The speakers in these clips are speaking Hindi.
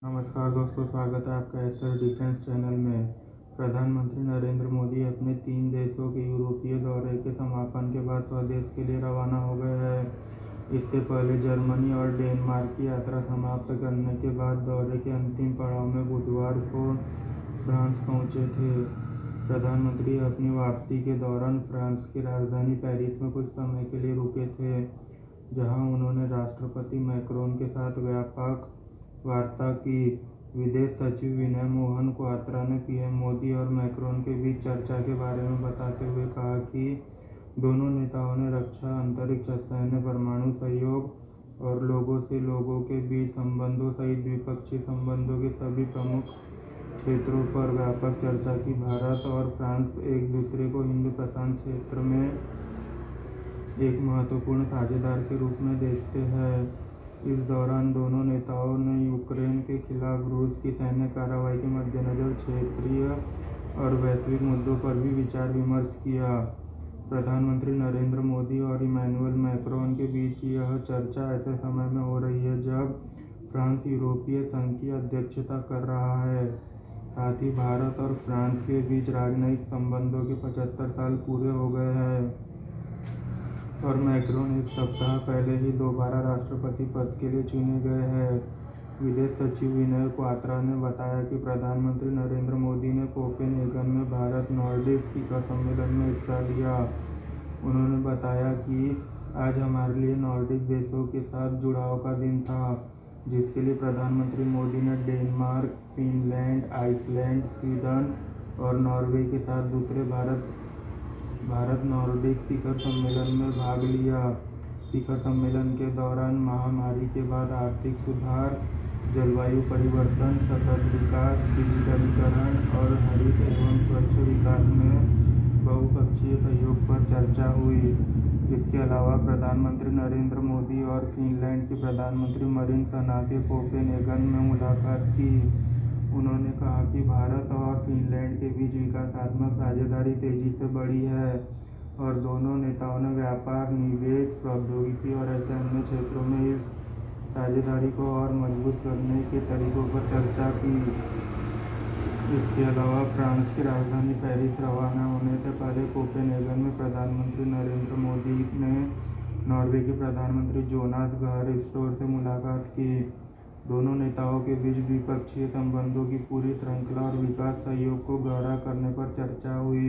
नमस्कार दोस्तों, स्वागत है आपका एसआर डिफेंस चैनल में। प्रधानमंत्री नरेंद्र मोदी अपने 3 देशों के यूरोपीय दौरे के समापन के बाद स्वदेश के लिए रवाना हो गए हैं। इससे पहले जर्मनी और डेनमार्क की यात्रा समाप्त करने के बाद दौरे के अंतिम पड़ाव में बुधवार को फ्रांस पहुंचे थे। प्रधानमंत्री अपनी वापसी के दौरान फ्रांस की राजधानी पेरिस में कुछ समय के लिए रुके थे, जहां उन्होंने राष्ट्रपति मैक्रोन के साथ व्यापक वार्ता की। विदेश सचिव विनय मोहन क्वात्रा ने पीएम मोदी और मैक्रोन के बीच चर्चा के बारे में बताते हुए कहा कि दोनों नेताओं ने रक्षा, अंतरिक्ष, सैन्य, परमाणु सहयोग और लोगों से लोगों के बीच संबंधों सहित द्विपक्षीय संबंधों के सभी प्रमुख क्षेत्रों पर व्यापक चर्चा की। भारत और फ्रांस एक दूसरे को हिंद प्रशांत क्षेत्र में एक महत्वपूर्ण साझेदार के रूप में देखते हैं। इस दौरान दोनों नेताओं ने यूक्रेन के खिलाफ रूस की सैन्य कार्रवाई के मद्देनजर क्षेत्रीय और वैश्विक मुद्दों पर भी विचार विमर्श किया। प्रधानमंत्री नरेंद्र मोदी और इमैनुअल मैक्रोन के बीच यह चर्चा ऐसे समय में हो रही है जब फ्रांस यूरोपीय संघ की अध्यक्षता कर रहा है। साथ ही भारत और फ्रांस के बीच राजनयिक संबंधों के 75 साल पूरे हो गए हैं और मैक्रोन एक सप्ताह पहले ही दोबारा राष्ट्रपति पद के लिए चुने गए हैं। विदेश सचिव विनय क्वात्रा ने बताया कि प्रधानमंत्री नरेंद्र मोदी ने कोपेनहेगन में भारत नॉर्डिक शिखर सम्मेलन में हिस्सा लिया। उन्होंने बताया कि आज हमारे लिए नॉर्डिक देशों के साथ जुड़ाव का दिन था, जिसके लिए प्रधानमंत्री मोदी ने डेनमार्क, फिनलैंड, आइसलैंड, स्वीडन और नॉर्वे के साथ दूसरे भारत नॉर्डिक शिखर सम्मेलन में भाग लिया। शिखर सम्मेलन के दौरान महामारी के बाद आर्थिक सुधार, जलवायु परिवर्तन, सतत विकास, डिजिटलीकरण और हरित एवं स्वच्छ विकास में बहुपक्षीय सहयोग पर चर्चा हुई। इसके अलावा प्रधानमंत्री नरेंद्र मोदी और फिनलैंड के प्रधानमंत्री मरिन सनाते कोपेनहेगन में मुलाकात की। उन्होंने कहा कि भारत और फिनलैंड के बीच विकासात्मक साझेदारी तेजी से बढ़ी है और दोनों नेताओं ने व्यापार, निवेश, प्रौद्योगिकी और ऐसे अन्य क्षेत्रों में इस साझेदारी को और मजबूत करने के तरीकों पर चर्चा की। इसके अलावा फ्रांस की राजधानी पेरिस रवाना होने से पहले कोपेनहेगन में प्रधानमंत्री नरेंद्र मोदी ने नॉर्वे के प्रधानमंत्री जोनास गाहर स्टोर से मुलाकात की। दोनों नेताओं के बीच द्विपक्षीय संबंधों की पूरी श्रृंखला और विकास सहयोग को गहरा करने पर चर्चा हुई।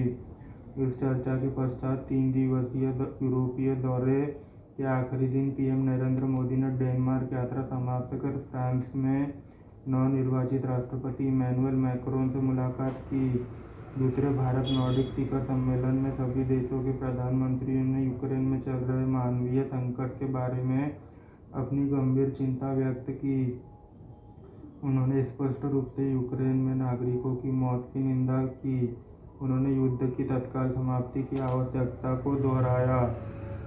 इस चर्चा के पश्चात 3 दिवसीय यूरोपीय दौरे के आखिरी दिन पीएम नरेंद्र मोदी ने डेनमार्क यात्रा समाप्त कर फ्रांस में नवनिर्वाचित राष्ट्रपति इमैनुअल मैक्रोन से मुलाकात की। दूसरे भारत नॉर्डिक शिखर सम्मेलन में सभी देशों के प्रधानमंत्रियों ने यूक्रेन में चल रहे मानवीय संकट के बारे में अपनी गंभीर चिंता व्यक्त की। उन्होंने स्पष्ट रूप से यूक्रेन में नागरिकों की मौत की निंदा की। उन्होंने युद्ध की तत्काल समाप्ति की आवश्यकता को दोहराया।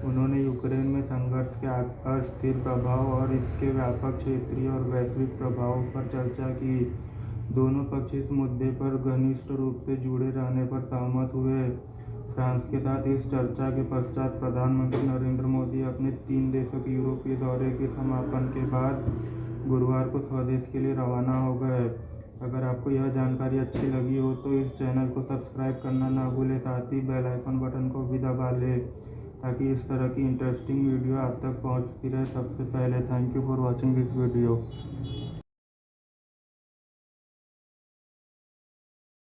उन्होंने यूक्रेन में संघर्ष के अस्थिर प्रभाव और इसके व्यापक क्षेत्रीय और वैश्विक प्रभावों पर चर्चा की। दोनों पक्ष इस मुद्दे पर घनिष्ठ रूप से जुड़े रहने पर सहमत हुए। फ्रांस के साथ इस चर्चा के पश्चात प्रधानमंत्री नरेंद्र मोदी अपने 3 देशों के यूरोपीय दौरे के समापन के बाद गुरुवार को स्वदेश के लिए रवाना हो गए। अगर आपको यह जानकारी अच्छी लगी हो तो इस चैनल को सब्सक्राइब करना ना भूलें, साथ ही बेल आइकन बटन को भी दबा लें ताकि इस तरह की इंटरेस्टिंग वीडियो आप तक पहुंचती रहे सबसे पहले। Thank you for watching this video.